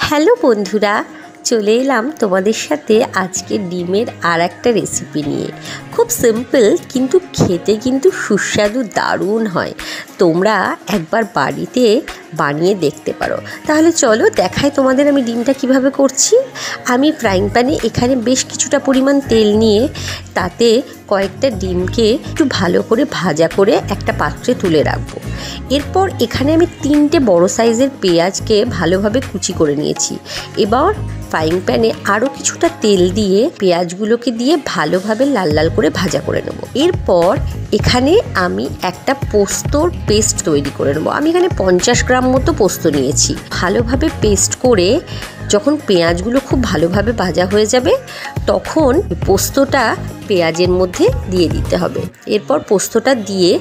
Hello বন্ধুরা, চলে এলাম তোমাদের সাথে আজকে ডিমের আর একটা রেসিপি নিয়ে। খুব সিম্পল কিন্তু খেতে কিন্তু সুস্বাদু দারুণ হয়। তোমরা একবার বাড়িতে বানিয়ে দেখতে পারো। তাহলে চলো দেখাই তোমাদের আমি ডিমটা কিভাবে করছি। আমি ফ্রাইং প্যানে এখানে বেশ কিছুটা পরিমাণ তেল নিয়ে তাতে কয়েকটা ডিমকে একটু ভালো করে ভাজা করে একটা পাত্রে তুলে রাখবো। এরপর এখানে আমি 3টে বড় সাইজের পেঁয়াজকে ভালোভাবে কুচি করে নিয়েছি। এবার ফ্রাইং প্যানে আরও কিছুটা তেল দিয়ে পেঁয়াজগুলোকে দিয়ে ভালোভাবে লাল লাল করে ভাজা করে নেব। এরপর এখানে আমি একটা পোস্তর পেস্ট তৈরি করে নেব। আমি এখানে 50 গ্রাম মতো পোস্ত নিয়েছি। ভালোভাবে পেস্ট করে যখন পেঁয়াজগুলো খুব ভালোভাবে ভাজা হয়ে যাবে তখন পোস্তটা পেঁয়াজের মধ্যে দিয়ে দিতে হবে। এরপর পোস্তটা দিয়ে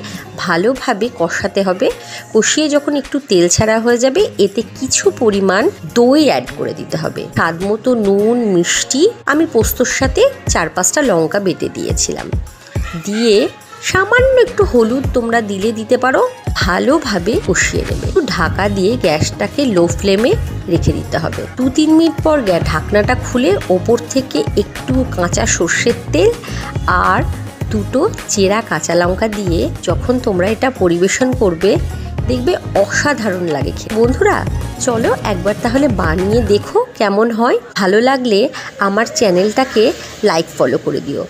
ভালোভাবে কষাতে হবে। কষিয়ে যখন একটু তেল ছাড়া হয়ে যাবে এতে কিছু পরিমাণ দই অ্যাড করে দিতে হবে। স্বাদ মতো নুন, মিষ্টি, আমি পোস্তর সাথে 4-5টা লঙ্কা বেটে দিয়েছিলাম। দিয়ে সামান্য একটু হলুদ তোমরা দিতে পারো। ভালোভাবে কষিয়ে নেবে। একটু ঢাকা দিয়ে গ্যাসটাকে লো ফ্লেমে রেখে দিতে হবে। 2-3 মিনিট পর ঢাকনাটা খুলে ওপর থেকে একটু কাঁচা সর্ষের তেল আর 2টো চেরা কাঁচা লঙ্কা দিয়ে যখন তোমরা এটা পরিবেশন করবে দেখবে অসাধারণ লাগে খেতে। বন্ধুরা চলো একবার তাহলে বানিয়ে দেখো কেমন হয়। ভালো লাগলে আমার চ্যানেলটাকে লাইক ফলো করে দিও।